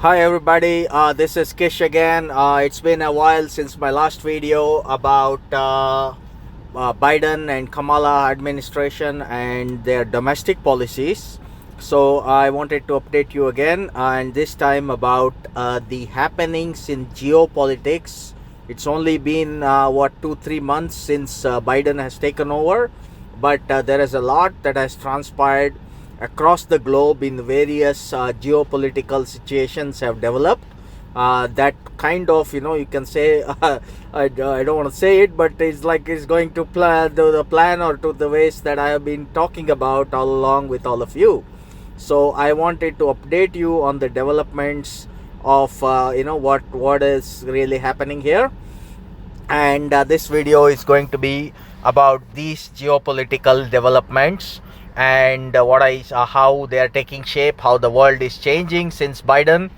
Hi everybody, this is Kish again. It's been a while since my last video about Biden and Kamala administration and their domestic policies. So I wanted to update you again, and this time about the happenings in geopolitics. It's only been 2-3 months since Biden has taken over, but there is a lot that has transpired across the globe in various geopolitical situations have developed that kind of, you can say, I don't want to say it, but it's going to plan to the plan or to the ways that I have been talking about all along with all of you. So I wanted to update you on the developments of what is really happening here, and this video is going to be about these geopolitical developments and how they are taking shape, how the world is changing since Biden,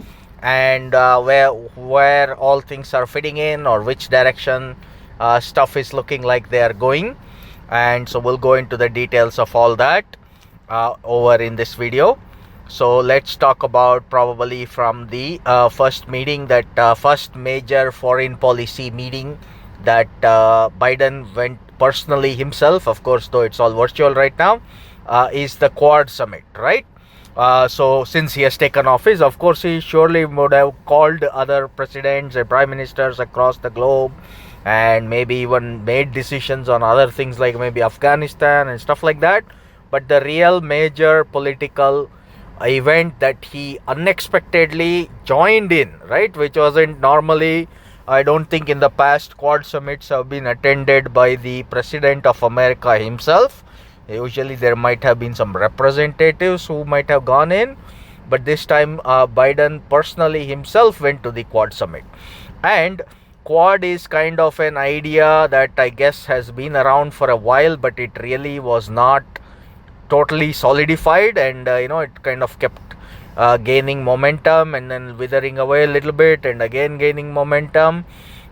and where all things are fitting in, or which direction stuff is looking like they are going. And so we'll go into the details of all that over in this video. So let's talk about probably from the first major foreign policy meeting that Biden went personally himself, of course, though it's all virtual right now, is the Quad Summit, right? So since he has taken office, of course, he surely would have called other presidents and prime ministers across the globe, and maybe even made decisions on other things like maybe Afghanistan and stuff like that. But the real major political event that he unexpectedly joined in, right, which wasn't normally, I don't think in the past Quad summits have been attended by the President of America himself. Usually there might have been some representatives who might have gone in, but this time Biden personally himself went to the Quad summit. And Quad is kind of an idea that I guess has been around for a while, but it really was not totally solidified, and it kind of kept gaining momentum and then withering away a little bit and again gaining momentum.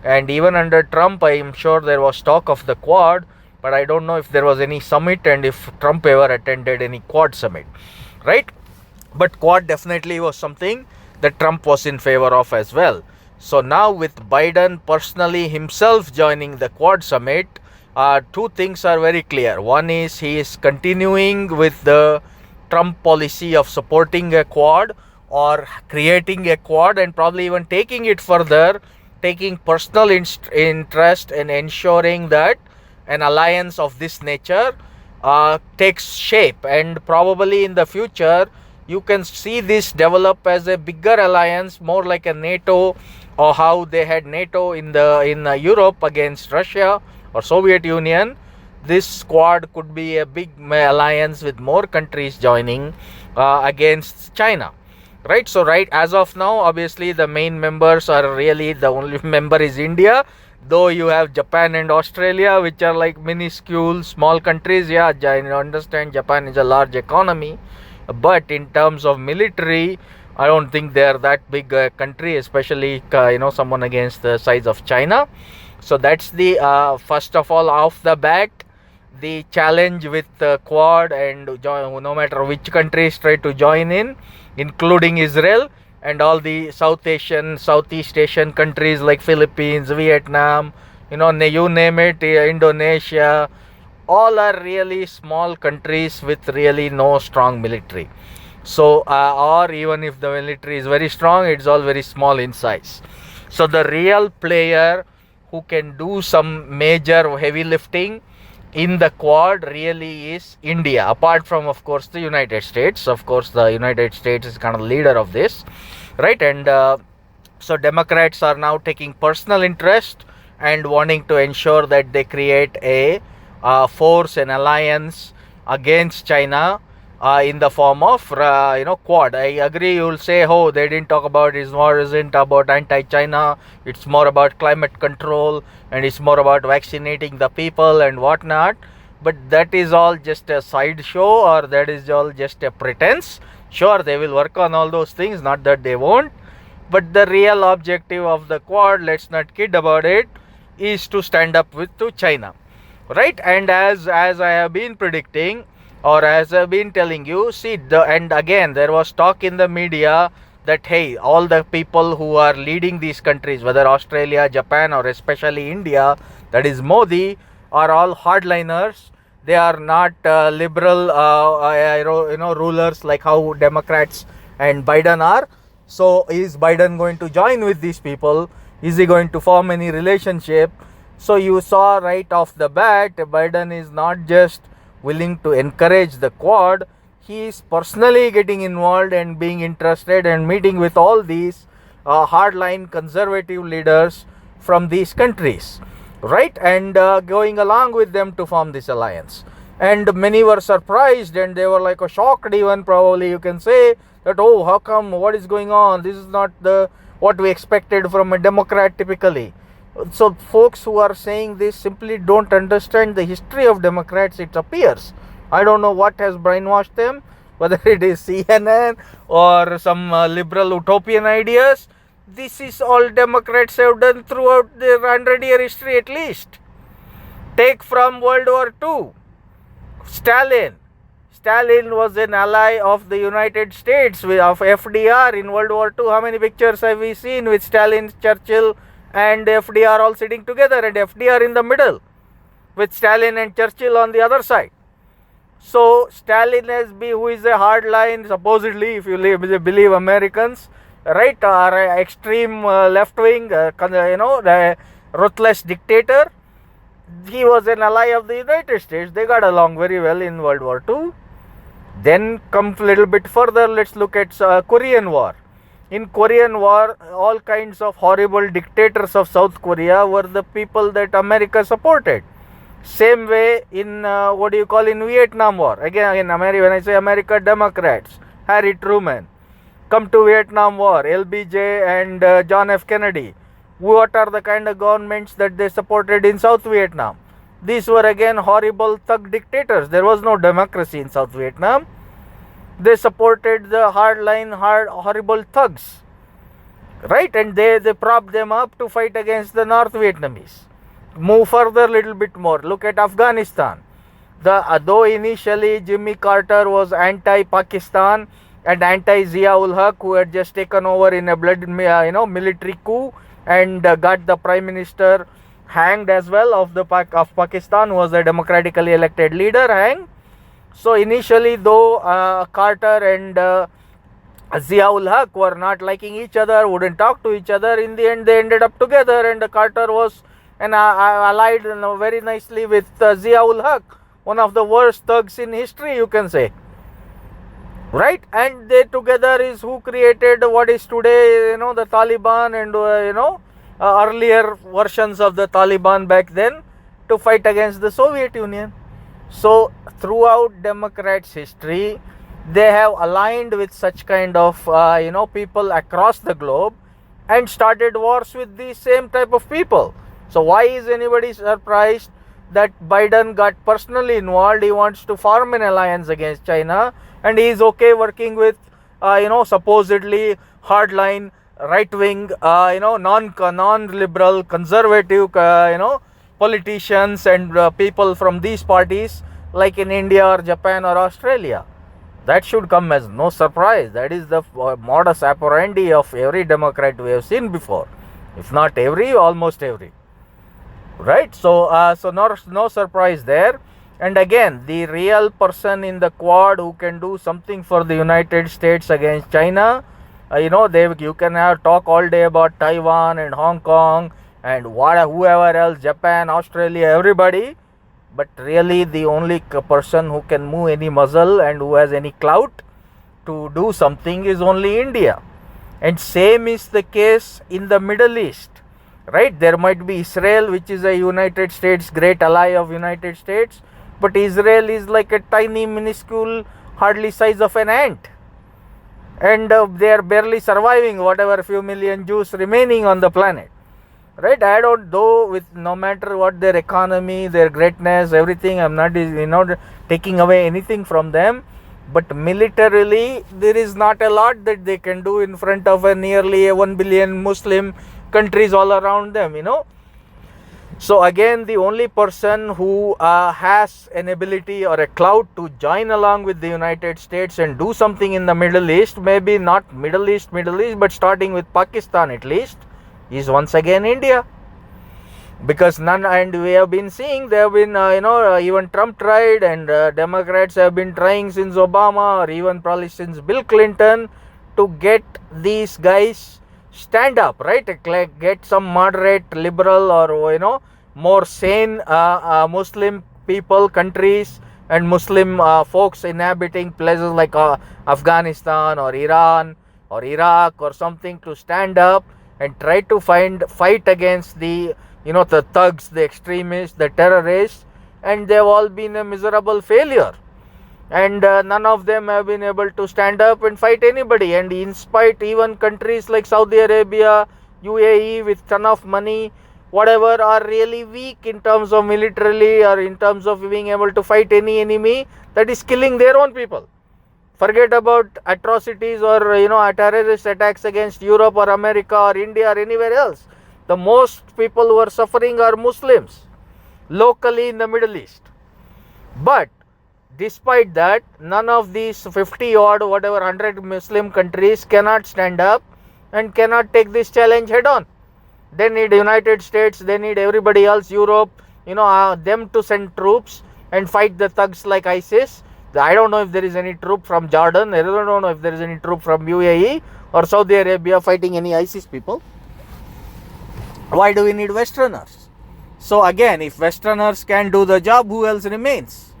And even under Trump, I am sure there was talk of the Quad, but I don't know if there was any summit and if Trump ever attended any Quad summit, right? But Quad definitely was something that Trump was in favor of as well. So now with Biden personally himself joining the Quad summit, two things are very clear. One is he is continuing with the Trump policy of supporting a Quad or creating a Quad, and probably even taking it further, taking personal interest in ensuring that an alliance of this nature takes shape. And probably in the future you can see this develop as a bigger alliance, more like a NATO, or how they had NATO in Europe against Russia or Soviet Union. This Quad could be a big alliance with more countries joining against China, right? So right as of now, obviously the main members are really, the only member is India, though you have Japan and Australia, which are like minuscule small countries. I understand Japan is a large economy, but in terms of military, I don't think they are that big a country, especially someone against the size of China. So that's the first of all, off the bat, the challenge with the Quad, and no matter which countries try to join in, including Israel and all the Southeast Asian countries like Philippines, Vietnam, you name it, Indonesia, all are really small countries with really no strong military. So or even if the military is very strong, it's all very small in size. So the real player who can do some major heavy lifting in the Quad really is India, apart from, of course, the United States. Of course, the United States is kind of leader of this, right? And so Democrats are now taking personal interest and wanting to ensure that they create a force, an alliance against China in the form of Quad. I agree, you'll say, oh, they didn't talk about, isn't about anti-China, it's more about climate control, and it's more about vaccinating the people and whatnot. But that is all just a sideshow, or that is all just a pretense. Sure, they will work on all those things, not that they won't, but the real objective of the Quad, let's not kid about it, is to stand up to China, right? And as I have been predicting, or as I've been telling you, and again there was talk in the media that hey, all the people who are leading these countries, whether Australia, Japan, or especially India, that is Modi, are all hardliners. They are not liberal rulers like how Democrats and Biden are. So is Biden going to join with these people? Is he going to form any relationship? So you saw right off the bat, Biden is not just willing to encourage the Quad, he is personally getting involved and being interested and meeting with all these hardline conservative leaders from these countries, right? And going along with them to form this alliance. And many were surprised and they were like shocked even, probably you can say, that oh, how come, what is going on, this is not the what we expected from a Democrat typically. So folks who are saying this simply don't understand the history of Democrats, it appears. I don't know what has brainwashed them, whether it is CNN or some liberal utopian ideas. This is all Democrats have done throughout their 100-year history at least. Take from World War II. Stalin was an ally of the United States, of FDR in World War II. How many pictures have we seen with Stalin, Churchill and FDR all sitting together, and FDR in the middle with Stalin and Churchill on the other side? So Stalin who is a hardline, supposedly, if you believe Americans, right, are extreme left-wing, ruthless dictator. He was an ally of the United States. They got along very well in World War II. Then come a little bit further, let's look at Korean War. In Korean War, all kinds of horrible dictators of South Korea were the people that America supported. Same way in in Vietnam War. Again in America, when I say America, Democrats, Harry Truman. Come to Vietnam War, LBJ and John F. Kennedy. What are the kind of governments that they supported in South Vietnam? These were again horrible thug dictators. There was no democracy in South Vietnam. They supported the horrible thugs, right? And they propped them up to fight against the North Vietnamese. Move further a little bit more. Look at Afghanistan. Though initially Jimmy Carter was anti-Pakistan and anti-Zia-ul Haq, who had just taken over in a military coup and got the Prime Minister hanged as well of Pakistan, who was a democratically elected leader, hanged. So initially, though Carter and Zia-ul Haq were not liking each other, wouldn't talk to each other, in the end they ended up together, and Carter was allied very nicely with Zia-ul Haq, one of the worst thugs in history, you can say, right? And they together is who created what is today, the Taliban and earlier versions of the Taliban back then, to fight against the Soviet Union. So throughout Democrats' history, they have aligned with such kind of people across the globe and started wars with these same type of people. So why is anybody surprised that Biden got personally involved? He wants to form an alliance against China, and he is okay working with supposedly hardline, right-wing, non-liberal, conservative, politicians and people from these parties, like in India or Japan or Australia. That should come as no surprise. That is the modus operandi of every Democrat we have seen before, if not every, almost every. Right? So no surprise there. And again, the real person in the Quad who can do something for the United States against China, you can talk all day about Taiwan and Hong Kong and whoever else, Japan, Australia, everybody. But really the only person who can move any muscle and who has any clout to do something is only India. And same is the case in the Middle East, right? There might be Israel, which is a United States, great ally of United States, but Israel is like a tiny, minuscule, hardly size of an ant. And they are barely surviving, whatever few million Jews remaining on the planet. Right? I don't know, with no matter what their economy, their greatness, everything, I'm not taking away anything from them, but militarily there is not a lot that they can do in front of nearly 1 billion Muslim countries all around them, So again, the only person who has an ability or a clout to join along with the United States and do something in the Middle East, maybe not Middle East, but starting with Pakistan at least, is once again India. Because none, and we have been seeing, there have been even Trump tried, and Democrats have been trying since Obama, or even probably since Bill Clinton, to get these guys stand up, right? Like get some moderate liberal or more sane Muslim people, countries, and Muslim folks inhabiting places like Afghanistan or Iran or Iraq or something, to stand up and try to fight against the thugs, the extremists, the terrorists, and they've all been a miserable failure. And none of them have been able to stand up and fight anybody. And in spite, even countries like Saudi Arabia, UAE with ton of money, whatever, are really weak in terms of militarily or in terms of being able to fight any enemy that is killing their own people. Forget about atrocities or terrorist attacks against Europe or America or India or anywhere else. The most people who are suffering are Muslims locally in the Middle East. But despite that, none of these 50 odd, whatever, 100 Muslim countries cannot stand up and cannot take this challenge head on. They need the United States, they need everybody else, Europe, them to send troops and fight the thugs like ISIS. I don't know if there is any troop from Jordan. I don't know if there is any troop from UAE or Saudi Arabia fighting any ISIS people. Why do we need Westerners? So again, if Westerners can do the job, who else remains?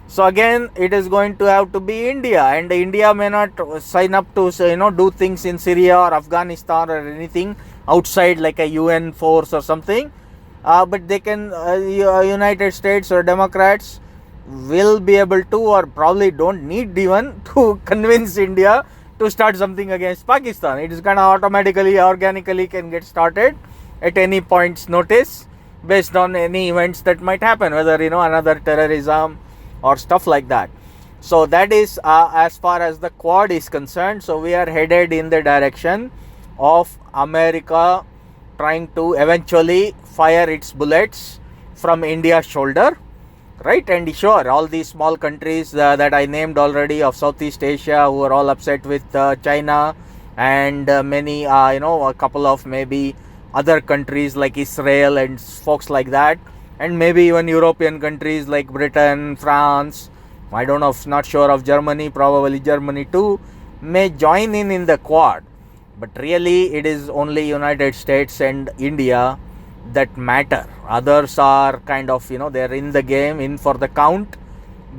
So again, it is going to have to be India, and India may not sign up to do things in Syria or Afghanistan or anything outside like a UN force or something, but they can, United States or Democrats will be able to, or probably don't need even to convince India to start something against Pakistan. It is kind of automatically, organically can get started at any point's notice based on any events that might happen, whether another terrorism or stuff like that. So that is as far as the Quad is concerned. So we are headed in the direction of America trying to eventually fire its bullets from India's shoulder, right? And sure, all these small countries that I named already of Southeast Asia, who are all upset with China, and many a couple of maybe other countries like Israel and folks like that, and maybe even European countries like Britain, France, I don't know, not sure of Germany, probably Germany too, may join in the Quad. But really it is only United States and India that matter. Others are kind of, they're in the game, in for the count,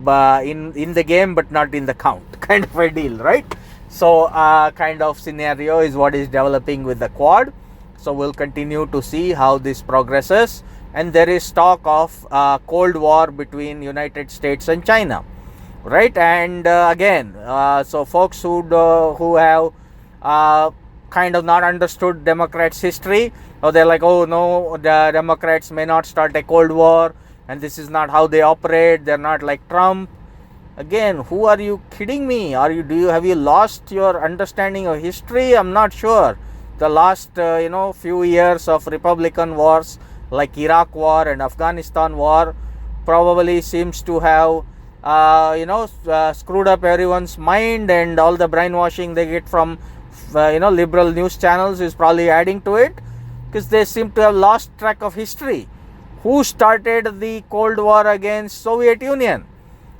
but in the game but not in the count, kind of a deal, right? So kind of scenario is what is developing with the Quad. So we'll continue to see how this progresses. And there is talk of Cold War between United States and China, right? And again, so folks who have kind of not understood Democrats' history, or they're like, oh no, the Democrats may not start a Cold War, and this is not how they operate. They're not like Trump. Again, who are you kidding me? Have you lost your understanding of history? I'm not sure. The last few years of Republican wars like Iraq war and Afghanistan war probably seems to have screwed up everyone's mind, and all the brainwashing they get from liberal news channels is probably adding to it, because they seem to have lost track of history. Who started the Cold War against Soviet Union?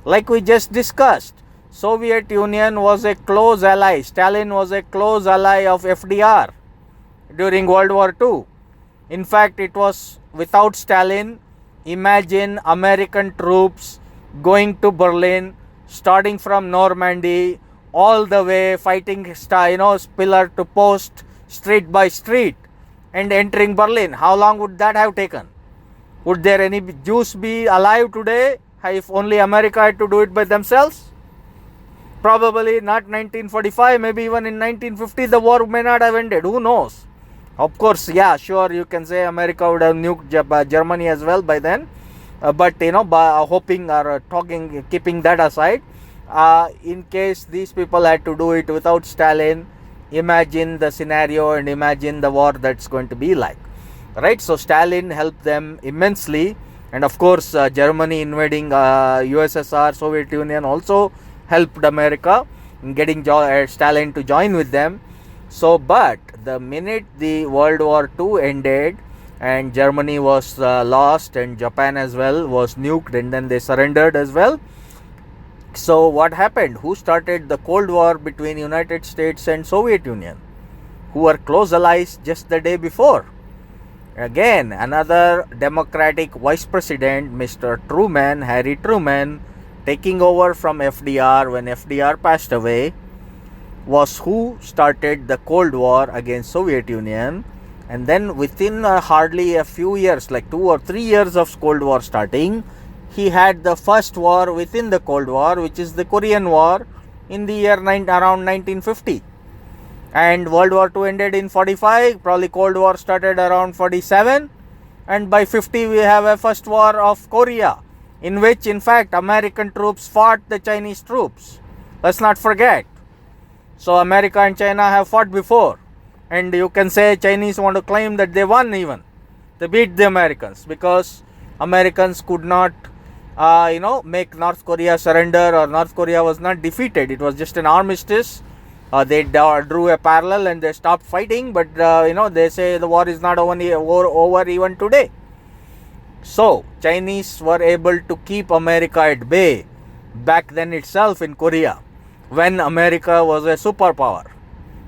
Like we just discussed, Soviet Union was a close ally. Stalin was a close ally of FDR during World War II. In fact, it was without Stalin. Imagine American troops going to Berlin, starting from Normandy, all the way fighting, pillar to post, street by street, and entering Berlin. How long would that have taken? Would there any Jews be alive today if only America had to do it by themselves? Probably not. 1945, maybe even in 1950, the war may not have ended. Who knows? Of course, yeah, sure, you can say America would have nuked Germany as well by then. But by hoping or talking, keeping that aside, in case these people had to do it without Stalin, imagine the scenario and imagine the war that's going to be like. right? So Stalin helped them immensely, and of course Germany invading USSR, Soviet Union also helped America in getting Stalin to join with them. So, but the minute the World War II ended and Germany was lost and Japan as well was nuked, and then they surrendered as well. So what happened? Who started the Cold War between United States and Soviet Union, who were close allies just the day before? Again, another Democratic Vice President, Mr. Truman, Harry Truman, taking over from FDR when FDR passed away, was who started the Cold War against Soviet Union. And then within hardly a few years, like 2 or 3 years of Cold War starting, he had the first war within the Cold War, which is the Korean War in the year around 1950. And World War II ended in 45, probably Cold War started around 47, and by 50 we have a first war of Korea, in which in fact American troops fought the Chinese troops. Let's not forget. So America and China have fought before, and you can say Chinese want to claim that they won even. They beat the Americans because Americans could not make North Korea surrender, or North Korea was not defeated. It was just an armistice. They drew a parallel and they stopped fighting, but they say the war is not over even today. So Chinese were able to keep America at bay back then itself in Korea, when America was a superpower.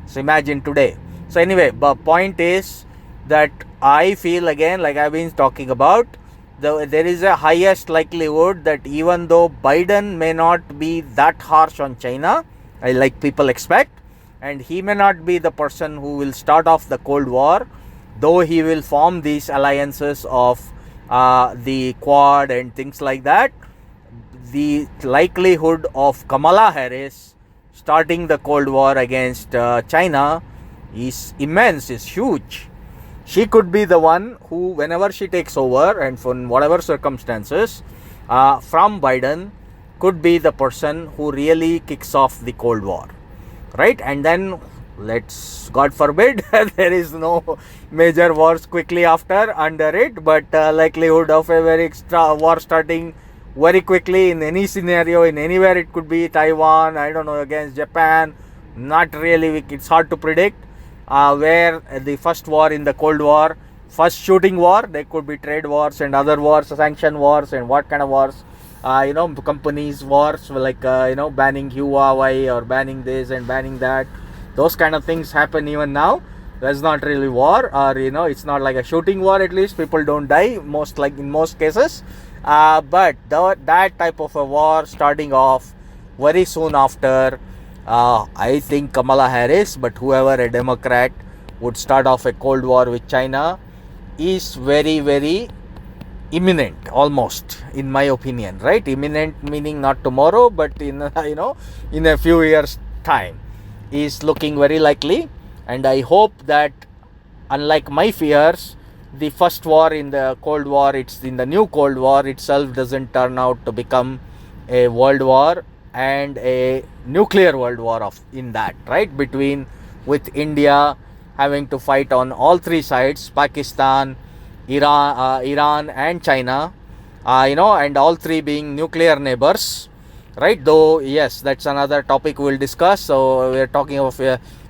So imagine today. So anyway, the point is that I feel, again, like I've been talking about, there is a highest likelihood that even though Biden may not be that harsh on China, like people expect, and he may not be the person who will start off the Cold War, though he will form these alliances of the Quad and things like that, the likelihood of Kamala Harris starting the Cold War against China is immense, is huge. She could be the one who, whenever she takes over and for whatever circumstances from Biden, could be the person who really kicks off the Cold War, right? And then God forbid there is no major wars quickly under it, but likelihood of a very extra war starting very quickly in any scenario, in anywhere. It could be Taiwan, I don't know, against Japan, not really, it's hard to predict. Where the first war in the Cold War, first shooting war, there could be trade wars and other wars, sanction wars, and what kind of wars, companies wars, like banning Huawei or banning this and banning that. Those kind of things happen even now. That's not really war, or it's not like a shooting war. At least people don't die in most cases. But that type of a war starting off very soon after, I think Kamala Harris, but whoever, a Democrat, would start off a Cold War with China is very, very imminent, almost, in my opinion, right? Imminent meaning not tomorrow, but in a few years time, is looking very likely. And I hope that, unlike my fears, the first war in the Cold War, it's in the new Cold War itself, doesn't turn out to become a world war and a nuclear world war in that, right? With India having to fight on all three sides, Pakistan, Iran and China, and all three being nuclear neighbors, right? Though, yes, that's another topic we'll discuss. So we're talking of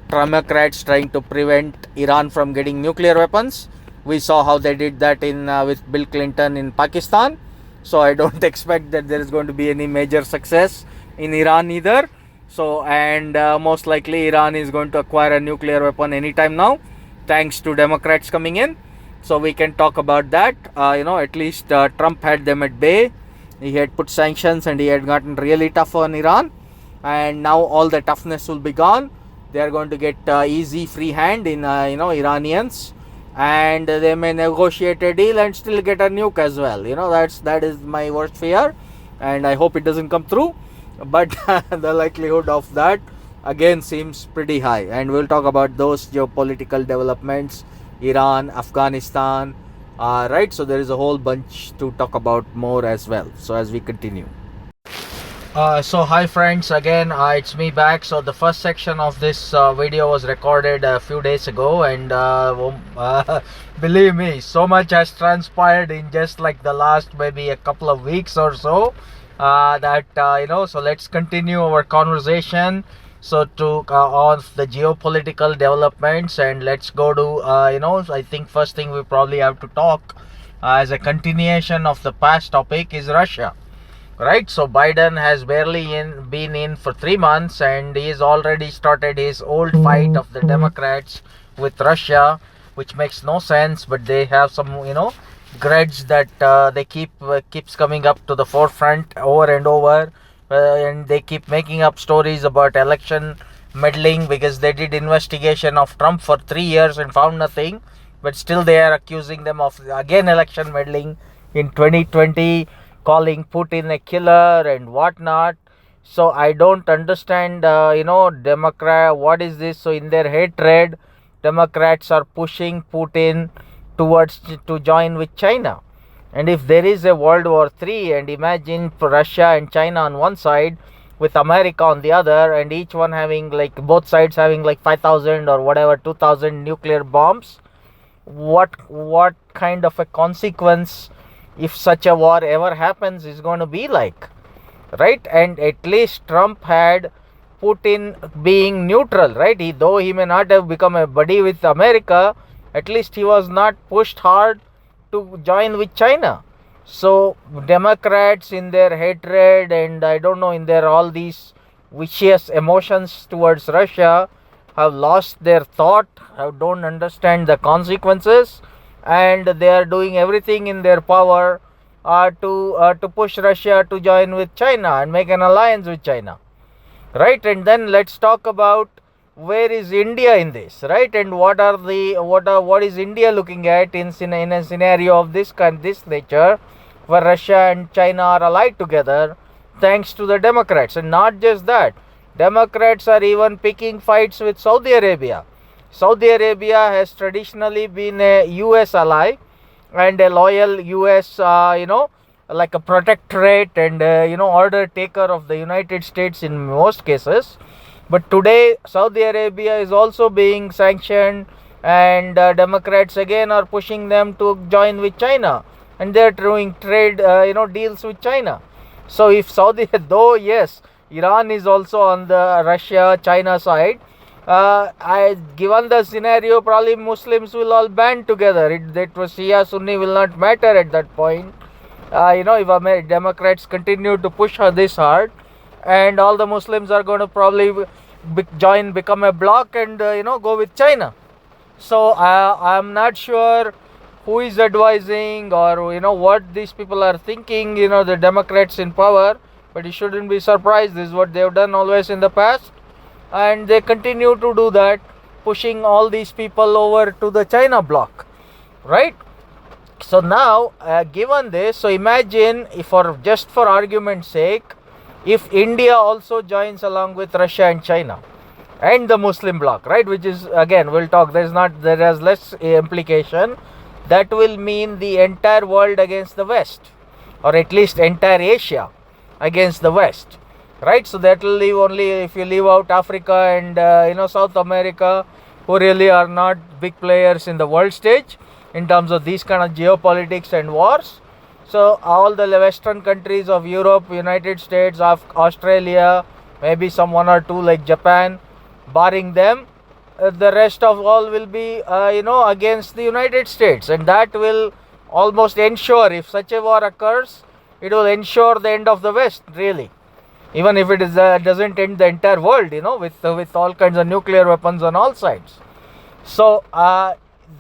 Democrats trying to prevent Iran from getting nuclear weapons. We saw how they did that with Bill Clinton in Pakistan. So I don't expect that there is going to be any major success in Iran either. So, and most likely Iran is going to acquire a nuclear weapon anytime now, thanks to Democrats coming in. So we can talk about that. At least Trump had them at bay. He had put sanctions and he had gotten really tough on Iran. And now all the toughness will be gone. They are going to get easy free hand in Iranians, and they may negotiate a deal and still get a nuke as well. That is my worst fear, and I hope it doesn't come through. But the likelihood of that again seems pretty high, and we'll talk about those geopolitical developments, Iran, Afghanistan, right? So there is a whole bunch to talk about more as well, so as we continue. So hi friends, again it's me back. So the first section of this video was recorded a few days ago, and believe me, so much has transpired in just like the last maybe a couple of weeks or so, so let's continue our conversation. So to on the geopolitical developments, and let's go to I think first thing we probably have to talk as a continuation of the past topic is Russia. Right, so Biden has barely been in for 3 months, and he's already started his old fight of the Democrats with Russia, which makes no sense. But they have some, grudge that they keeps coming up to the forefront over and over, and they keep making up stories about election meddling because they did investigation of Trump for 3 years and found nothing, but still they are accusing them of again election meddling in 2020, calling Putin a killer and whatnot. So I don't understand, Democrat, what is this? So in their hatred, Democrats are pushing Putin towards to join with China. And if there is a World War III, and imagine Russia and China on one side with America on the other, and each one having like both sides having like 5,000 or whatever 2,000 nuclear bombs, what kind of a consequence, if such a war ever happens, is going to be like, right? And at least Trump had Putin being neutral, right? Though he may not have become a buddy with America, at least he was not pushed hard to join with China. So Democrats, in their hatred and I don't know, in their all these vicious emotions towards Russia, have lost their thought, don't understand the consequences, and they are doing everything in their power to push Russia to join with China and make an alliance with China, right? And then let's talk about where is India in this, right? And what is India looking at in a scenario of this nature, where Russia and China are allied together thanks to the Democrats. And not just that, Democrats are even picking fights with Saudi Arabia. Saudi Arabia has traditionally been a US ally and a loyal US, like a protectorate and, order taker of the United States in most cases. But today, Saudi Arabia is also being sanctioned, and Democrats again are pushing them to join with China, and they're doing trade, deals with China. So if Saudi, though yes, Iran is also on the Russia-China side, given the scenario, probably Muslims will all band together. That was Shia Sunni will not matter at that point. If Democrats continue to push this hard, and all the Muslims are going to probably become a bloc and go with China. So I'm not sure who is advising or what these people are thinking. The Democrats in power, but you shouldn't be surprised. This is what they've done always in the past, and they continue to do that, pushing all these people over to the China bloc, right? So now, given this, so imagine if, for argument's sake, if India also joins along with Russia and China and the Muslim bloc, right? Which is, again, we'll talk. There is less implication. That will mean the entire world against the West, or at least entire Asia against the West, right? So that will leave only, if you leave out Africa and South America, who really are not big players in the world stage in terms of these kind of geopolitics and wars. So all the Western countries of Europe, United States, of Australia, maybe some one or two like Japan, barring them, the rest of all will be against the United States, and that will almost ensure, if such a war occurs, it will ensure the end of the West, really. Even if it is doesn't end the entire world, with all kinds of nuclear weapons on all sides. So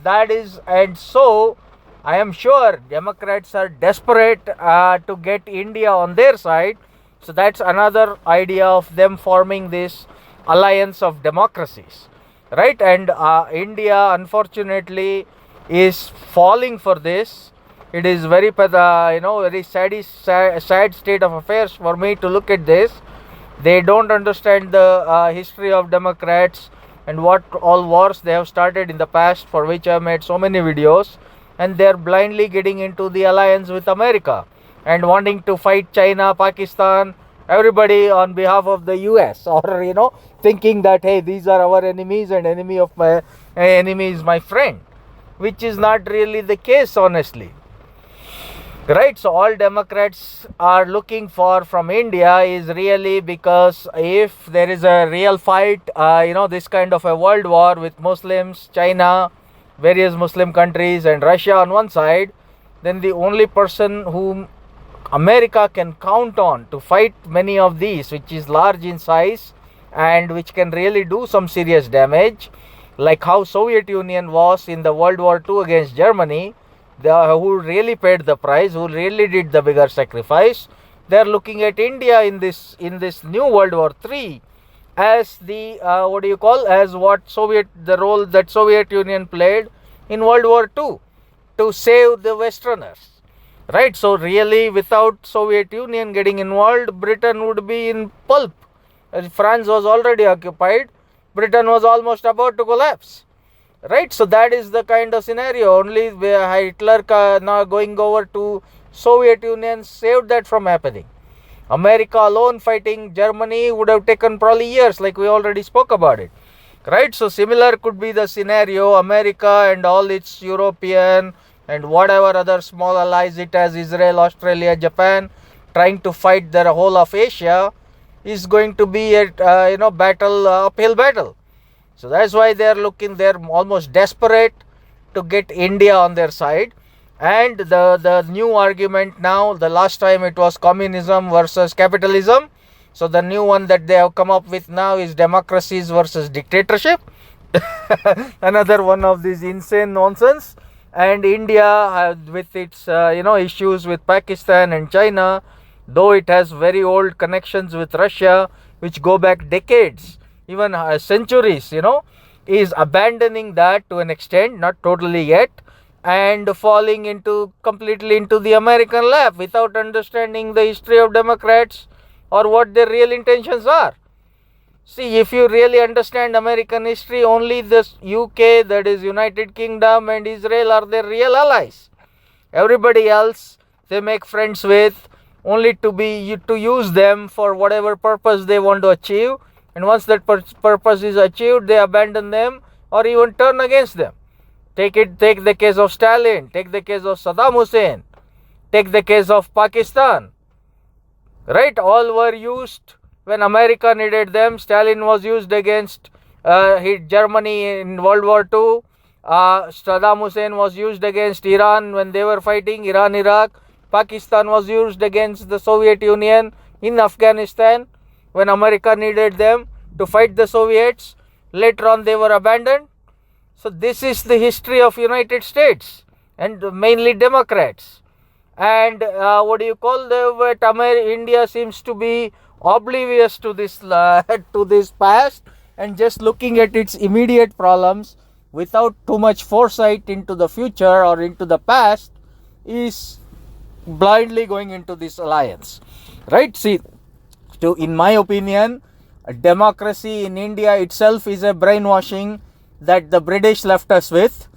that is, and so I am sure Democrats are desperate to get India on their side. So that's another idea of them forming this alliance of democracies, right? And India, unfortunately, is falling for this. It is very, very sad state of affairs for me to look at this. They don't understand the history of Democrats and what all wars they have started in the past, for which I have made so many videos. And they are blindly getting into the alliance with America and wanting to fight China, Pakistan, Everybody on behalf of the US, or thinking that, hey, these are our enemies and enemy is my friend, which is not really the case, honestly. Right, so all Democrats are looking for from India is really because if there is a real fight, this kind of a world war with Muslims, China, various Muslim countries, and Russia on one side, then the only person whom America can count on to fight many of these, which is large in size and which can really do some serious damage, like how Soviet Union was in the World War II against Germany, who really paid the price, who really did the bigger sacrifice. They are looking at India in this new World War III as the the role that Soviet Union played in World War II to save the Westerners. Right, so really without Soviet Union getting involved, Britain would be in pulp. France was already occupied. Britain was almost about to collapse. Right, so that is the kind of scenario. Only Hitler now going over to Soviet Union saved that from happening. America alone fighting Germany would have taken probably years, like we already spoke about it. Right, so similar could be the scenario. America and all its European and whatever other small allies it has, Israel, Australia, Japan, trying to fight the whole of Asia, is going to be a uphill battle. So that's why they're almost desperate to get India on their side. And the new argument now, the last time it was communism versus capitalism. So the new one that they have come up with now is democracies versus dictatorship. Another one of these insane nonsense. And India, with its issues with Pakistan and China, though it has very old connections with Russia, which go back decades, even centuries, is abandoning that to an extent, not totally yet, and falling completely into the American lap without understanding the history of Democrats or what their real intentions are. See, if you really understand American history, only the UK, that is United Kingdom, and Israel are their real allies. Everybody else they make friends with only to use them for whatever purpose they want to achieve, and once that purpose is achieved, they abandon them or even turn against them. Take the case of Stalin, take the case of Saddam Hussein, take the case of Pakistan. Right, all were used when America needed them. Stalin was used against Germany in World War II. Saddam Hussein was used against Iran when they were fighting Iran-Iraq. Pakistan was used against the Soviet Union in Afghanistan when America needed them to fight the Soviets. Later on they were abandoned. So this is the history of United States and mainly Democrats. And India seems to be oblivious to this past and just looking at its immediate problems without too much foresight into the future or into the past, is blindly going into this alliance. Right? See, in my opinion, democracy in India itself is a brainwashing that the British left us with,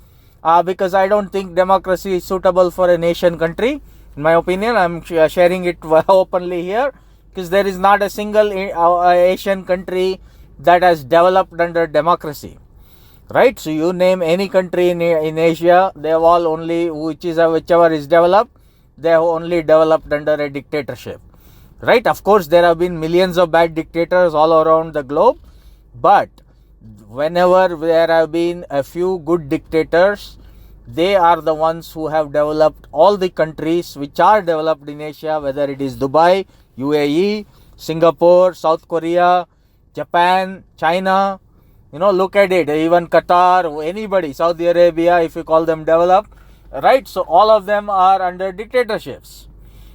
because I don't think democracy is suitable for a nation country. In my opinion, I'm sharing it openly here, because there is not a single Asian country that has developed under democracy. Right? So you name any country in Asia, they have all only, whichever is developed, they have only developed under a dictatorship. Right? Of course, there have been millions of bad dictators all around the globe, but whenever there have been a few good dictators, they are the ones who have developed all the countries which are developed in Asia, whether it is Dubai, UAE, Singapore, South Korea, Japan, China. Look at it, even Qatar, anybody, Saudi Arabia, if you call them developed. Right? So all of them are under dictatorships.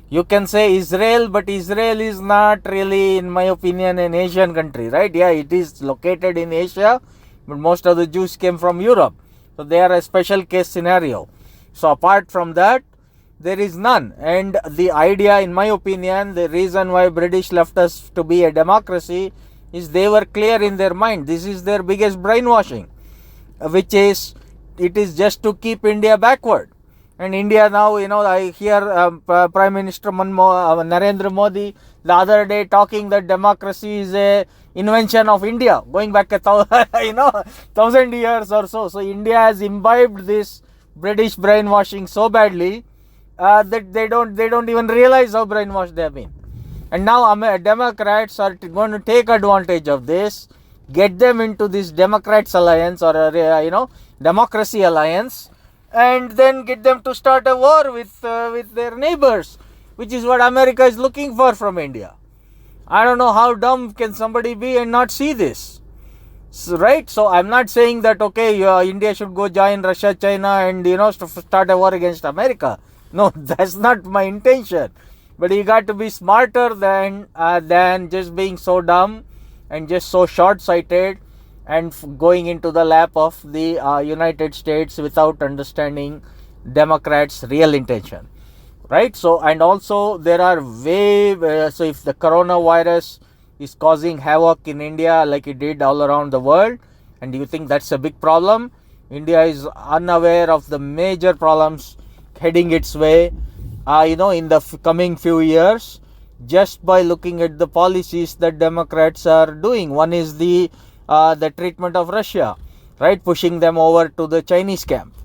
You can say Israel, but Israel is not really, in my opinion, an Asian country, right? Yeah, it is located in Asia, but most of the Jews came from Europe. So they are a special case scenario. So apart from that, there is none. And the idea, in my opinion, the reason why British left us to be a democracy is they were clear in their mind. This is their biggest brainwashing, which is, it is just to keep India backward. And India now, I hear Prime Minister Narendra Modi the other day talking that democracy is a invention of India, going back 1,000 years or so. So India has imbibed this British brainwashing so badly that they don't even realize how brainwashed they have been. And now Democrats are going to take advantage of this, get them into this Democrats alliance or democracy alliance, and then get them to start a war with their neighbors, which is what America is looking for from India. I don't know how dumb can somebody be and not see this. So, right? So I'm not saying that India should go join Russia, China, and start a war against America. No, that's not my intention. But you got to be smarter than just being so dumb and just so short-sighted and going into the lap of the United States without understanding Democrats' real intention. Right? So, and also there are so if the coronavirus is causing havoc in India like it did all around the world, and you think that's a big problem, India is unaware of the major problems heading its way, in the coming few years, just by looking at the policies that Democrats are doing. One is the treatment of Russia, right? Pushing them over to the Chinese camp.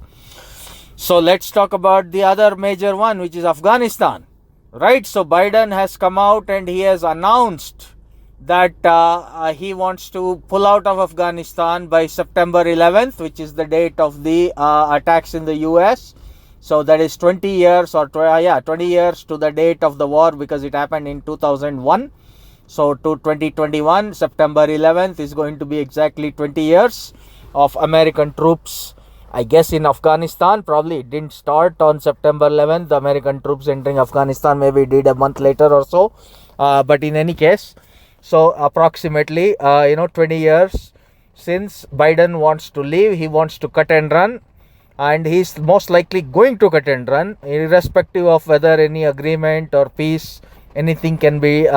So let's talk about the other major one, which is Afghanistan, right? So Biden has come out and he has announced that he wants to pull out of Afghanistan by September 11th, which is the date of the attacks in the US. So that is 20 years 20 years to the date of the war, because it happened in 2001. So to 2021, September 11th is going to be exactly 20 years of American troops, I guess, in Afghanistan. Probably it didn't start on September 11th. The American troops entering Afghanistan maybe did a month later or so. But in any case, so approximately 20 years since Biden wants to leave. He wants to cut and run, and he's most likely going to cut and run, irrespective of whether any agreement or peace, anything can be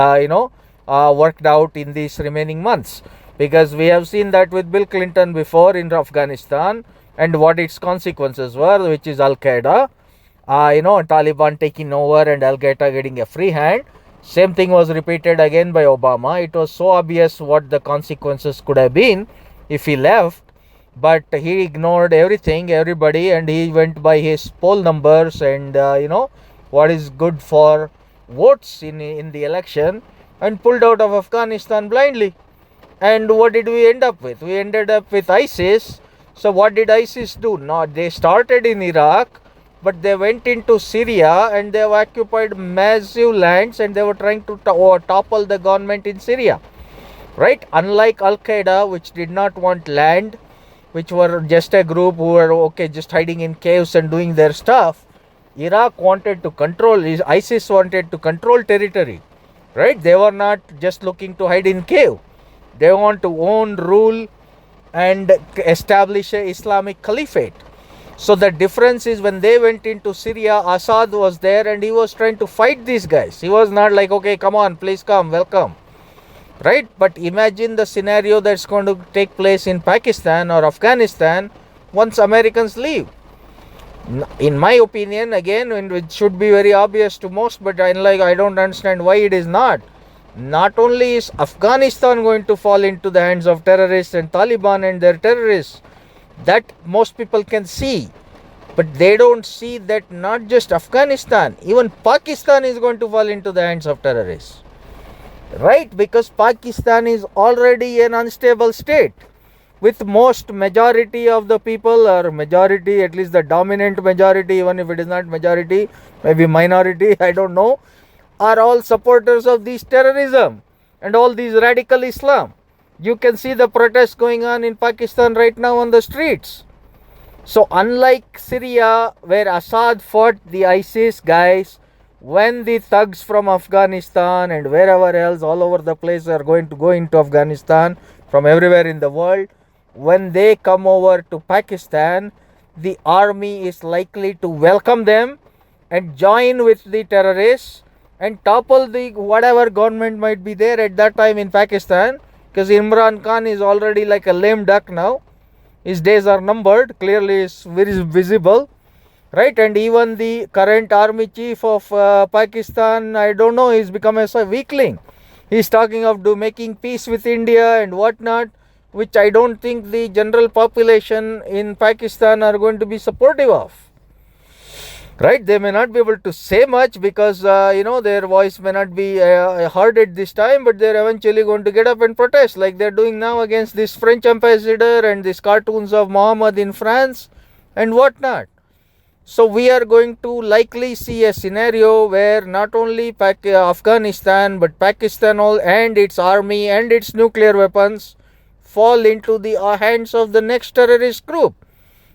worked out in these remaining months, because we have seen that with Bill Clinton before in Afghanistan, and what its consequences were, which is Al-Qaeda, Taliban taking over and Al-Qaeda getting a free hand. Same thing was repeated again by Obama. It was so obvious what the consequences could have been if he left, but he ignored everybody, and he went by his poll numbers and what is good for votes in the election, and pulled out of Afghanistan blindly. And what did we end up with? We ended up with ISIS. So what did ISIS do? No, they started in Iraq, but they went into Syria and they have occupied massive lands, and they were trying to topple the government in Syria. Right? Unlike Al-Qaeda, which did not want land, which were just a group who were just hiding in caves and doing their stuff, Iraq wanted to control, ISIS wanted to control territory. Right? They were not just looking to hide in cave. They want to own, rule, and establish a Islamic caliphate. So the difference is, when they went into Syria, Assad was there and he was trying to fight these guys. He was not like, okay, come on, please come, welcome. Right? But imagine the scenario that's going to take place in Pakistan or Afghanistan once Americans leave. In my opinion, again, it should be very obvious to most, but I don't understand why it is not. Not only is Afghanistan going to fall into the hands of terrorists and Taliban and their terrorists, that most people can see, but they don't see that not just Afghanistan, even Pakistan is going to fall into the hands of terrorists. Right? Because Pakistan is already an unstable state, with most majority of the people, or majority, at least the dominant majority, even if it is not majority, maybe minority, I don't know, are all supporters of this terrorism and all these radical Islam. You can see the protests going on in Pakistan right now on the streets. So unlike Syria, where Assad fought the ISIS guys, when the thugs from Afghanistan and wherever else all over the place are going to go into Afghanistan from everywhere in the world, when they come over to Pakistan, the army is likely to welcome them and join with the terrorists and topple the whatever government might be there at that time in Pakistan, because Imran Khan is already like a lame duck now. His days are numbered, clearly is very visible. right? And even the current army chief of Pakistan, I don't know, he's become a weakling. He's talking of making peace with India and whatnot, which I don't think the general population in Pakistan are going to be supportive of. Right, they may not be able to say much because their voice may not be heard at this time, but they're eventually going to get up and protest like they're doing now against this French ambassador and these cartoons of Muhammad in France and whatnot. So we are going to likely see a scenario where not only Afghanistan but Pakistan and its army and its nuclear weapons fall into the hands of the next terrorist group.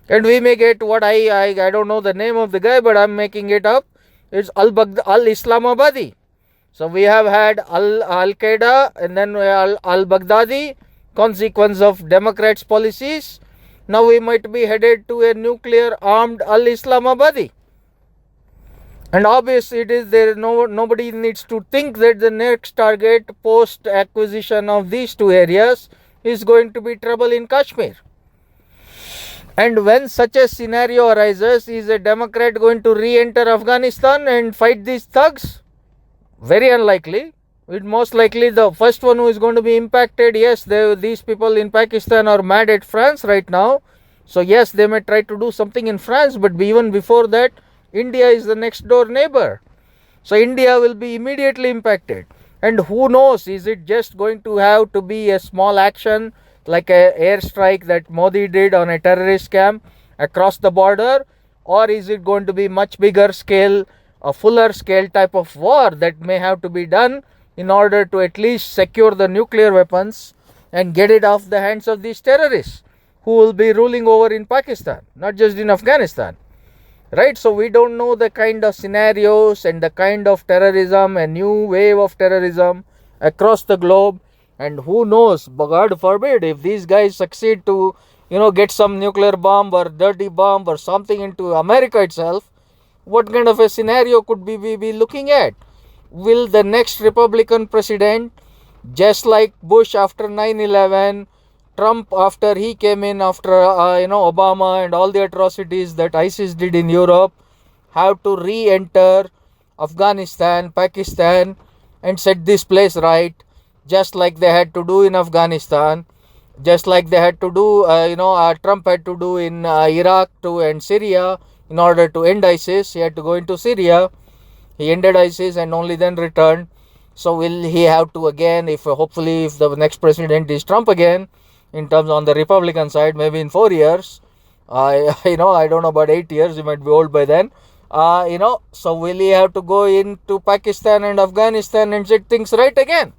And we may get what I don't know the name of the guy, but I'm making it up. It's al-Islamabadi. So we have had Al-Qaeda and then al-Baghdadi, consequence of Democrats' policies. Now we might be headed to a nuclear armed al-Islamabadi. And obviously it is there. Nobody needs to think that the next target post acquisition of these two areas is going to be trouble in Kashmir. And when such a scenario arises, is a Democrat going to re-enter Afghanistan and fight these thugs? Very unlikely. It most likely the first one who is going to be impacted. Yes, these people in Pakistan are mad at France right now. So yes, they may try to do something in France, but even before that, India is the next door neighbor. So India will be immediately impacted. And who knows, is it just going to have to be a small action like a airstrike that Modi did on a terrorist camp across the border, or is it going to be much bigger scale, a fuller scale type of war that may have to be done in order to at least secure the nuclear weapons and get it off the hands of these terrorists who will be ruling over in Pakistan, not just in Afghanistan, right? So we don't know the kind of scenarios and the kind of terrorism, a new wave of terrorism across the globe. And who knows, God forbid, if these guys succeed to, get some nuclear bomb or dirty bomb or something into America itself, what kind of a scenario could we be looking at? Will the next Republican president, just like Bush after 9/11, Trump after he came in after, Obama and all the atrocities that ISIS did in Europe, have to re-enter Afghanistan, Pakistan and set this place right? Just like they had to do in Afghanistan, just like they had to do, Trump had to do in Iraq and Syria in order to end ISIS. He had to go into Syria. He ended ISIS and only then returned. So will he have to again, hopefully if the next president is Trump again, in terms on the Republican side, maybe in 4 years, I don't know about 8 years, he might be old by then. So will he have to go into Pakistan and Afghanistan and set things right again?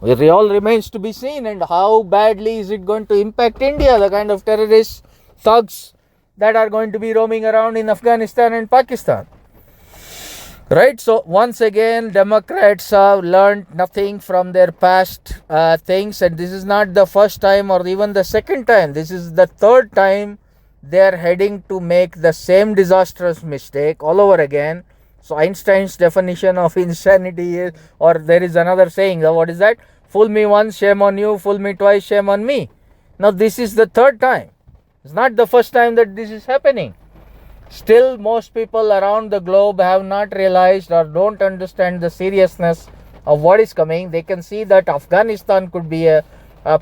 It all remains to be seen. And how badly is it going to impact India, the kind of terrorist thugs that are going to be roaming around in Afghanistan and Pakistan, right? So once again, Democrats have learned nothing from their past things, and this is not the first time or even the second time. This is the third time they are heading to make the same disastrous mistake all over again. So Einstein's definition of insanity is, or there is another saying, what is that? Fool me once, shame on you. Fool me twice, shame on me. Now this is the third time. It's not the first time that this is happening. Still, most people around the globe have not realized or don't understand the seriousness of what is coming. They can see that Afghanistan could be a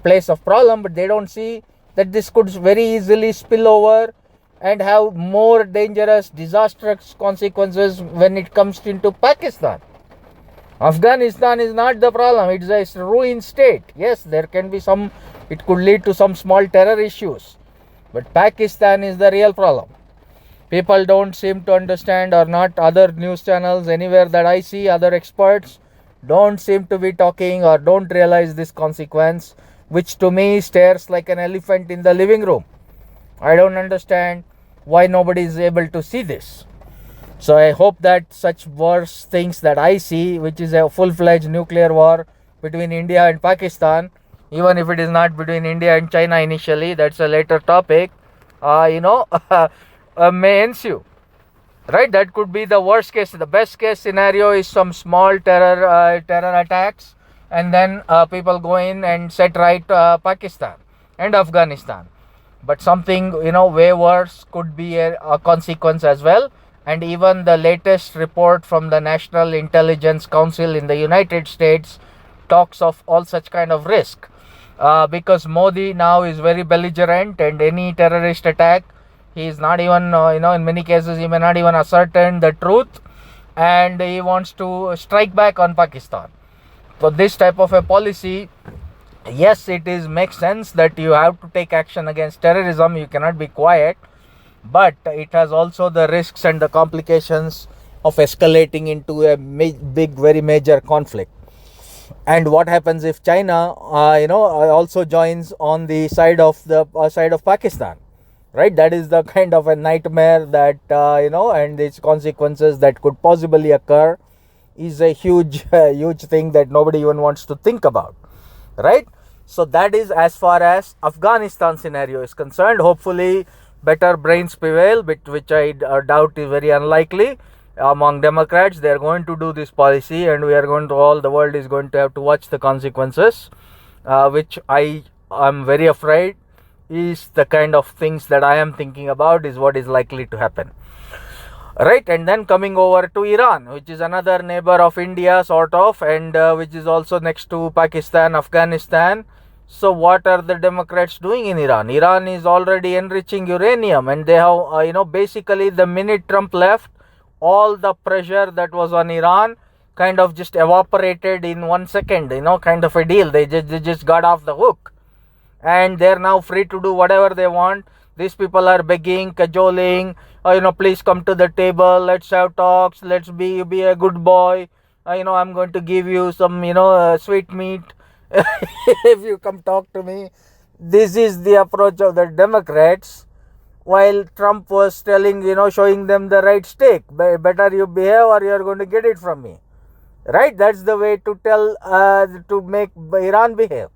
place of problem, but they don't see that this could very easily spill over and have more dangerous, disastrous consequences when it comes into Pakistan. Afghanistan is not the problem. It's a ruined state. Yes, there can be it could lead to some small terror issues. But Pakistan is the real problem. People don't seem to understand, or not other news channels anywhere that I see, other experts don't seem to be talking or don't realize this consequence, which to me stares like an elephant in the living room. I don't understand why nobody is able to see this. So I hope that such worse things that I see, which is a full-fledged nuclear war between India and Pakistan, even if it is not between India and China initially, that's a later topic, may ensue. Right? That could be the worst case. The best case scenario is some small terror attacks, and then people go in and set right Pakistan and Afghanistan. but something way worse could be a consequence as well. And even the latest report from the National Intelligence Council in the United States talks of all such kind of risk, because Modi now is very belligerent, and any terrorist attack, he is not even in many cases he may not even ascertain the truth, and he wants to strike back on Pakistan. So this type of a policy, yes, it is makes sense that you have to take action against terrorism, you cannot be quiet, but it has also the risks and the complications of escalating into a big, very major conflict. And what happens if China also joins on the side of Pakistan, right? That is the kind of a nightmare that and its consequences that could possibly occur is a huge huge thing that nobody even wants to think about, right? So that is as far as Afghanistan scenario is concerned. Hopefully better brains prevail, which I doubt is very unlikely among Democrats. They are going to do this policy, and all the world is going to have to watch the consequences, which I am very afraid is the kind of things that I am thinking about is what is likely to happen. Right, and then coming over to Iran, which is another neighbor of India, sort of, and which is also next to Pakistan, Afghanistan. So what are the Democrats doing in Iran? Iran is already enriching uranium, and they have, basically the minute Trump left, all the pressure that was on Iran kind of just evaporated in 1 second, kind of a deal. They just got off the hook, and they're now free to do whatever they want. These people are begging, cajoling, please come to the table, let's have talks, let's be a good boy, I'm going to give you some, sweet meat if you come talk to me. This is the approach of the Democrats, while Trump was telling, showing them the right stick. Better you behave or you're going to get it from me. Right? That's the way to tell, to make Iran behave.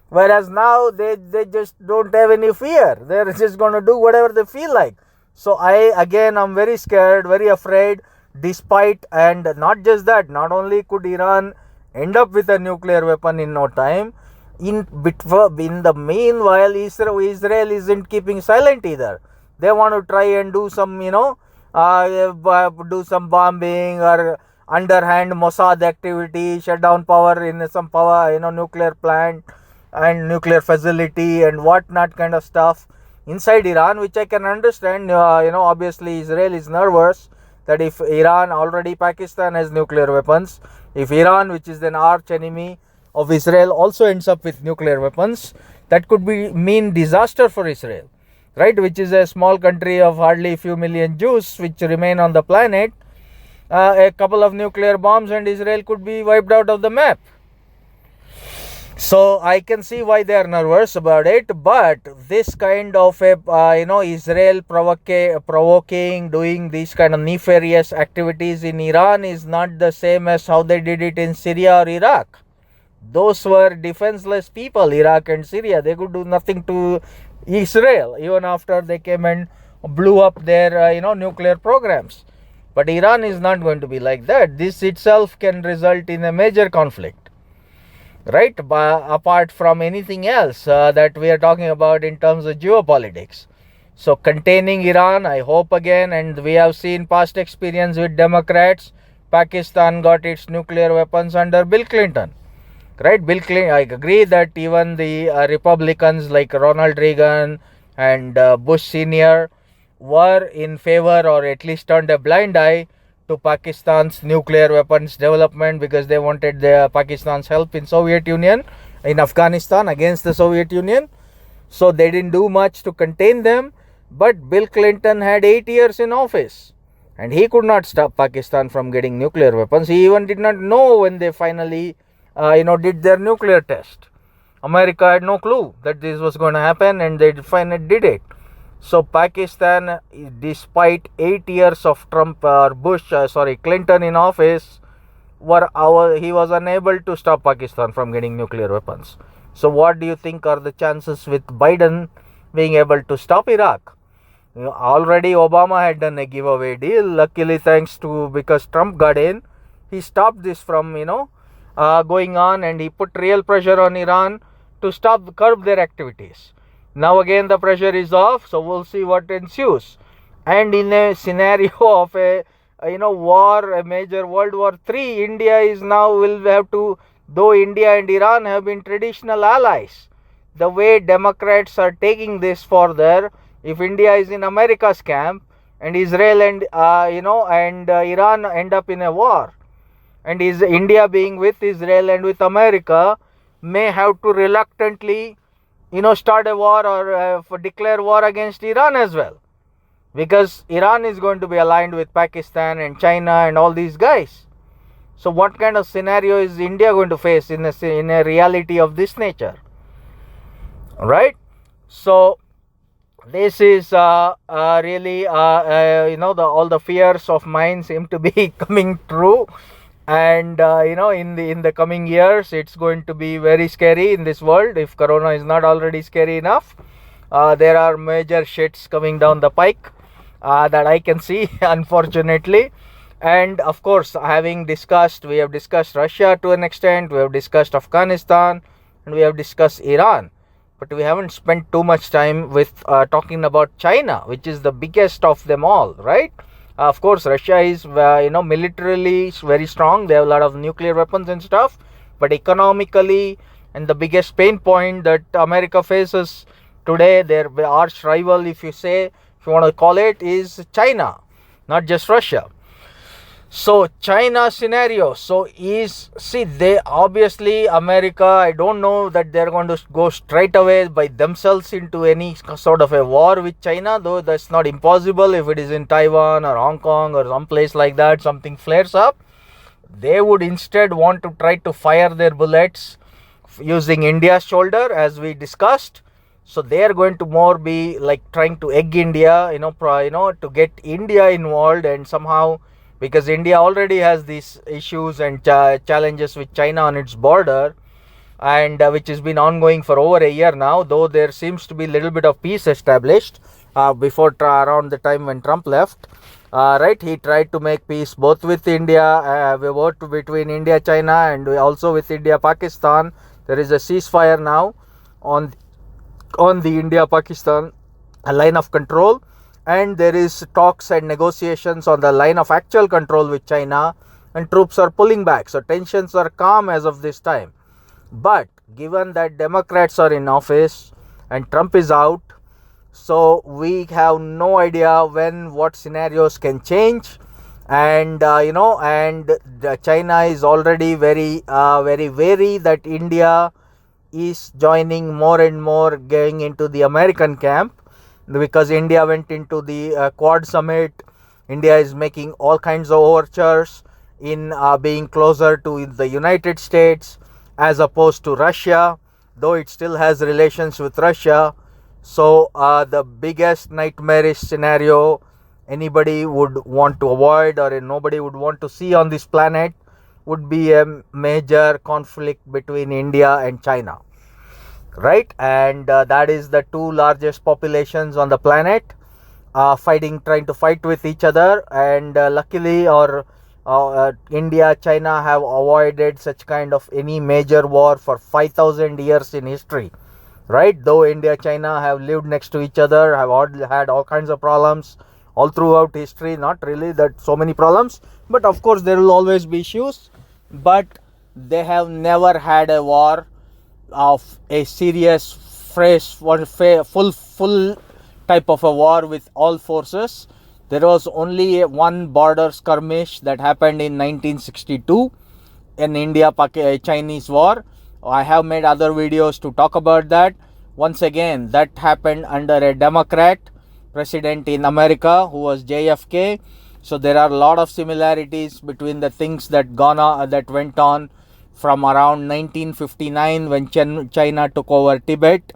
Whereas now they just don't have any fear. They're just going to do whatever they feel like. So I'm very scared, very afraid, despite, and not just that, not only could Iran end up with a nuclear weapon in no time, in the meanwhile, Israel isn't keeping silent either. They want to try and do some, do some bombing or underhand Mossad activity, shut down power in some power, nuclear plant and nuclear facility and whatnot kind of stuff inside Iran, which I can understand. Obviously Israel is nervous that if Iran, already Pakistan has nuclear weapons, if Iran, which is an arch enemy of Israel, also ends up with nuclear weapons, that could mean disaster for Israel, right? Which is a small country of hardly a few million Jews which remain on the planet. A couple of nuclear bombs and Israel could be wiped out of the map. So I can see why they are nervous about it, but this kind of Israel provoking, doing these kind of nefarious activities in Iran is not the same as how they did it in Syria or Iraq. Those were defenseless people, Iraq and Syria. They could do nothing to Israel, even after they came and blew up their nuclear programs. But Iran is not going to be like that. This itself can result in a major conflict. Right, apart from anything else that we are talking about in terms of geopolitics. So containing Iran, I hope again, and we have seen past experience with Democrats. Pakistan got its nuclear weapons under Bill Clinton. Right, Bill Clinton, I agree that even the Republicans like Ronald Reagan and Bush Sr. were in favor, or at least turned a blind eye to Pakistan's nuclear weapons development, because they wanted Pakistan's help in Soviet Union, in Afghanistan against the Soviet Union. So they didn't do much to contain them. But Bill Clinton had 8 years in office, and he could not stop Pakistan from getting nuclear weapons. He even did not know when they finally did their nuclear test. America had no clue that this was going to happen, and they finally did it. So Pakistan, despite 8 years of Clinton in office, he was unable to stop Pakistan from getting nuclear weapons. So what do you think are the chances with Biden being able to stop Iraq? Already Obama had done a giveaway deal. Luckily, because Trump got in, he stopped this from going on, and he put real pressure on Iran to curb their activities. Now again the pressure is off, so we'll see what ensues. And in a scenario of a war, a major World War III, India is now will have to, though India and Iran have been traditional allies, the way Democrats are taking this further, if India is in America's camp and Israel and Iran end up in a war, and is India being with Israel and with America, may have to reluctantly start a war or declare war against Iran as well, because Iran is going to be aligned with Pakistan and China and all these guys. So what kind of scenario is India going to face in a reality of this nature, right? So this is really all the fears of mine seem to be coming true. And in the coming years, it's going to be very scary in this world. If corona is not already scary enough, there are major shits coming down the pike that I can see, unfortunately. And of course, we have discussed Russia to an extent, we have discussed Afghanistan, and we have discussed Iran, but we haven't spent too much time with talking about China, which is the biggest of them all, right? Of course, Russia is militarily very strong. They have a lot of nuclear weapons and stuff, but economically, and the biggest pain point that America faces today, their arch rival, if you want to call it, is China, not just Russia. So China scenario, they obviously, America, I don't know that they're going to go straight away by themselves into any sort of a war with China, though that's not impossible. If it is in Taiwan or Hong Kong or some place like that, something flares up, they would instead want to try to fire their bullets using India's shoulder, as we discussed. So they are going to more be like trying to egg India, to get India involved, and somehow, because India already has these issues and challenges with China on its border, and which has been ongoing for over a year now, though there seems to be a little bit of peace established around the time when Trump left. Right, he tried to make peace both with India, between India, China, and also with India, Pakistan. There is a ceasefire now on the India-Pakistan line of control, and there is talks and negotiations on the line of actual control with China, and troops are pulling back. So tensions are calm as of this time. But given that Democrats are in office and Trump is out, so we have no idea what scenarios can change. And China is already very wary that India is joining more and more, going into the American camp, because India went into the Quad Summit. India is making all kinds of overtures in being closer to the United States as opposed to Russia, though it still has relations with Russia. So the biggest nightmarish scenario anybody would want to avoid, or nobody would want to see on this planet, would be a major conflict between India and China. Right, and that is the two largest populations on the planet trying to fight with each other, and luckily, India, China have avoided such kind of any major war for 5,000 years in history, right? Though India, China have lived next to each other, have had all kinds of problems all throughout history, not really that so many problems, but of course there will always be issues, but they have never had a war of a serious, fresh, full type of a war with all forces. There was only one border skirmish that happened in 1962, an India-Chinese war. I have made other videos to talk about that. Once again, that happened under a Democrat president in America, who was JFK. So there are a lot of similarities between the things that went on from around 1959, when China took over Tibet,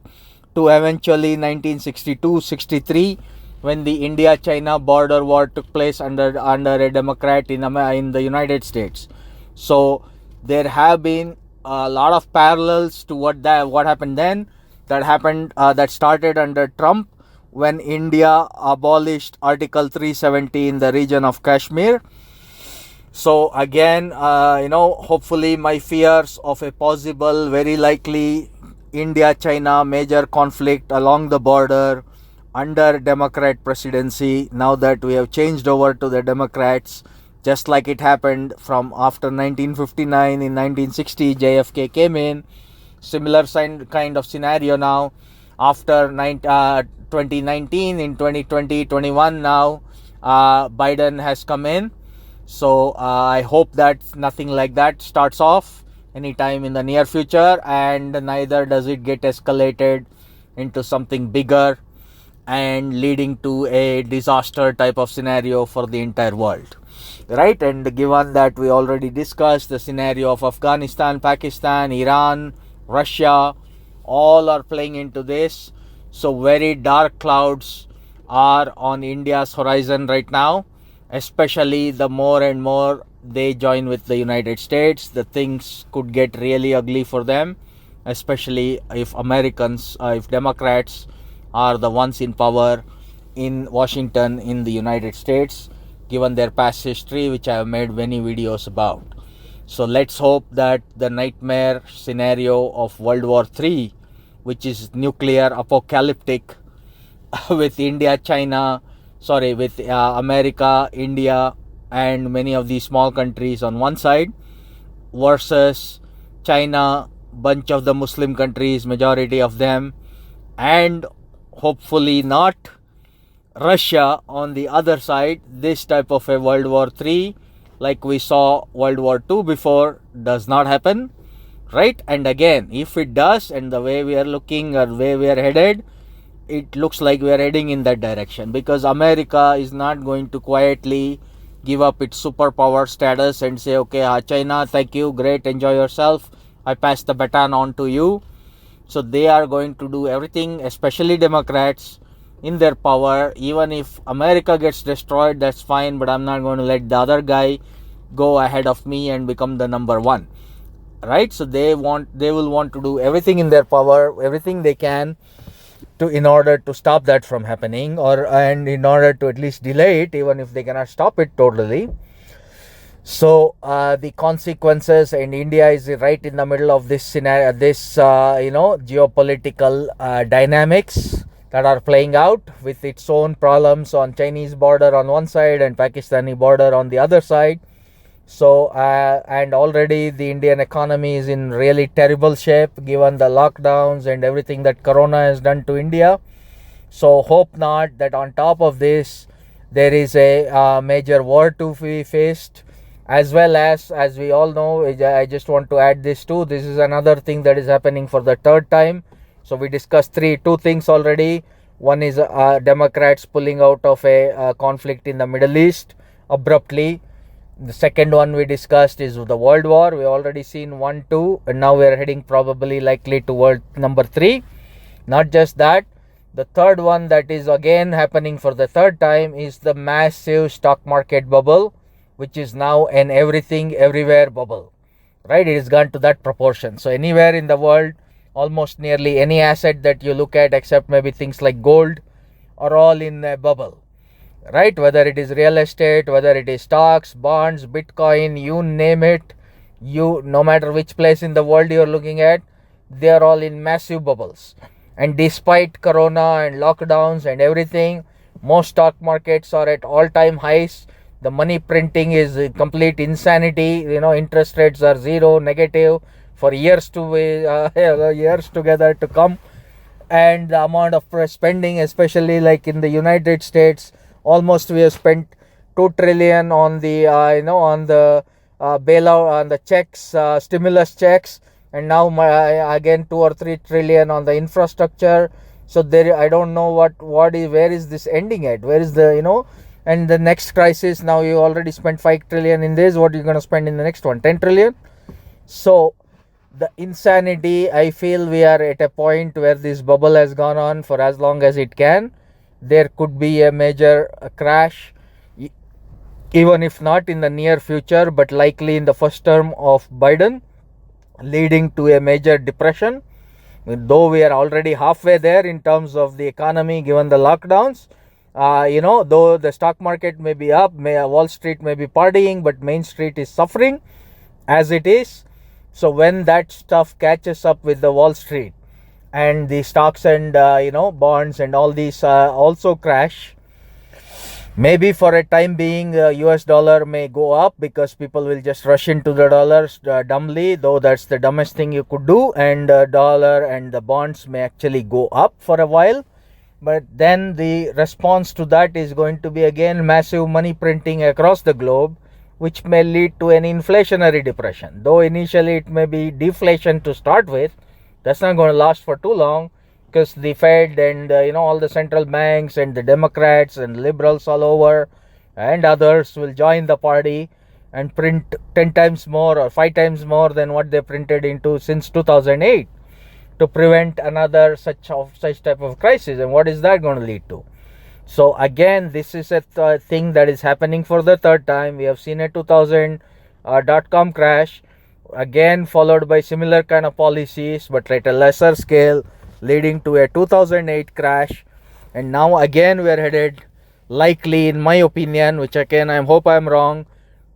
to eventually 1962-63, when the India-China border war took place under a Democrat in the United States. So there have been a lot of parallels to what happened then. That started under Trump, when India abolished Article 370 in the region of Kashmir. So again, hopefully my fears of a possible, very likely India-China major conflict along the border under Democrat presidency. Now that we have changed over to the Democrats, just like it happened from after 1959 in 1960, JFK came in. Similar kind of scenario now after 2019 in 2020-21 now Biden has come in. So I hope that nothing like that starts off anytime in the near future, and neither does it get escalated into something bigger and leading to a disaster type of scenario for the entire world, right? And given that we already discussed the scenario of Afghanistan, Pakistan, Iran, Russia, all are playing into this. So very dark clouds are on India's horizon right now, especially the more and more they join with the United States, the things could get really ugly for them, especially if if Democrats are the ones in power in Washington, in the United States, given their past history, which I have made many videos about. So let's hope that the nightmare scenario of World War III, which is nuclear apocalyptic, with America, India, and many of these small countries on one side, versus China, bunch of the Muslim countries, majority of them, and hopefully not Russia on the other side. This type of a World War III, like we saw World War II before, does not happen, right? And again, if it does, and the way we are looking or way we are headed, it looks like we are heading in that direction, because America is not going to quietly give up its superpower status and say, okay, China, thank you, great, enjoy yourself, I pass the baton on to you. So they are going to do everything, especially Democrats, in their power. Even if America gets destroyed, that's fine, but I'm not going to let the other guy go ahead of me and become the number one, right? So they will want to do everything in their power, everything they can, in order to stop that from happening, and in order to at least delay it, even if they cannot stop it totally. So the consequences, and India is right in the middle of this scenario, this geopolitical dynamics that are playing out, with its own problems on Chinese border on one side and Pakistani border on the other side. So and already the Indian economy is in really terrible shape, given the lockdowns and everything that Corona has done to India. So hope not that on top of this there is a major war to be faced, as well as we all know. I just want to add this too. This is another thing that is happening for the third time. So we discussed two things already. One is Democrats pulling out of a conflict in the Middle East abruptly. The second one we discussed is the World War. We already seen 1, 2, and now we are heading probably likely to world number 3. Not just that, the third one that is again happening for the third time is the massive stock market bubble, which is now an everything everywhere bubble, right? It has gone to that proportion. So anywhere in the world, almost nearly any asset that you look at, except maybe things like gold, are all in a bubble, right? Whether it is real estate, whether it is stocks, bonds, Bitcoin, you name it, no matter which place in the world you're looking at, they are all in massive bubbles. And despite Corona and lockdowns and everything, most stock markets are at all-time highs. The money printing is complete insanity. Interest rates are zero, negative for years together to come. And the amount of spending, especially like in the United States, almost we have spent 2 trillion on the bailout, on the checks, stimulus checks, and now again 2 or 3 trillion on the infrastructure. So I don't know where is this ending at? Where is and the next crisis? Now you already spent 5 trillion in this. What are you going to spend in the next one? 10 trillion. So the insanity, I feel we are at a point where this bubble has gone on for as long as it can. There could be a major crash, even if not in the near future, but likely in the first term of Biden, leading to a major depression. Though we are already halfway there in terms of the economy, given the lockdowns, though the stock market may be up, Wall Street may be partying, but Main Street is suffering as it is. So when that stuff catches up with the Wall Street, and the stocks and bonds and all these also crash. Maybe for a time being, US dollar may go up because people will just rush into the dollars dumbly, though that's the dumbest thing you could do, and dollar and the bonds may actually go up for a while. But then the response to that is going to be again massive money printing across the globe, which may lead to an inflationary depression. Though initially it may be deflation to start with, that's not going to last for too long, because the Fed and all the central banks and the Democrats and liberals all over and others will join the party and print 10 times more or 5 times more than what they printed into since 2008 to prevent another such type of crisis. And what is that going to lead to? So again, this is a thing that is happening for the third time. We have seen a 2000 .com crash, again followed by similar kind of policies but at a lesser scale, leading to a 2008 crash. And now again we are headed, likely in my opinion, which again I hope I'm wrong,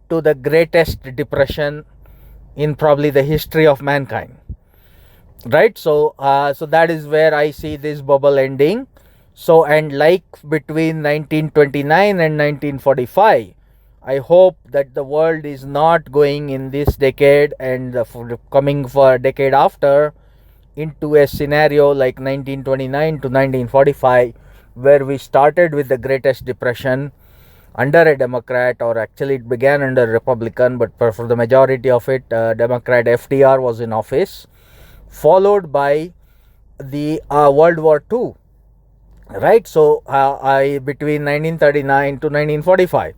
to the greatest depression in probably the history of mankind. Right? So that is where I see this bubble ending. So, and like between 1929 and 1945, I hope that the world is not going in this decade and coming for a decade after into a scenario like 1929 to 1945, where we started with the greatest depression under a Democrat, or actually it began under a Republican, but for the majority of it, Democrat FDR was in office, followed by the World War II. Right? So between 1939 to 1945.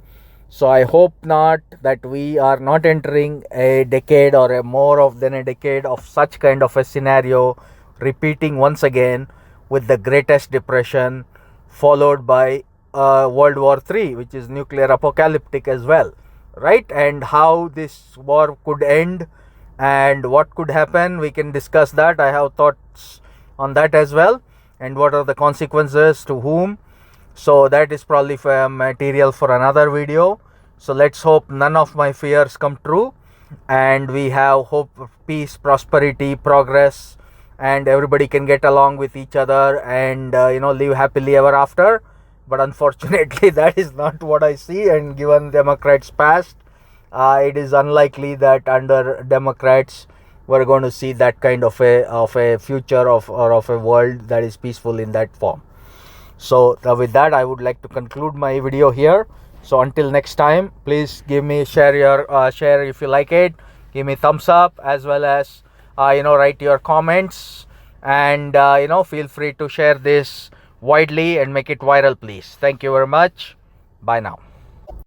So I hope not that we are not entering a decade or a more than a decade of such kind of a scenario repeating once again, with the greatest depression followed by World War III, which is nuclear apocalyptic as well. Right? And how this war could end and what could happen, we can discuss that. I have thoughts on that as well, and what are the consequences to whom. So that is probably for material for another video. So let's hope none of my fears come true, and we have hope of peace, prosperity, progress, and everybody can get along with each other and live happily ever after. But unfortunately that is not what I see, and given Democrats past, it is unlikely that under Democrats we're going to see that kind of a future of a world that is peaceful in that form. So with that, I would like to conclude my video here. So until next time, please give me share if you like it, give me thumbs up, as well as write your comments, and feel free to share this widely and make it viral, please. Thank you very much. Bye now.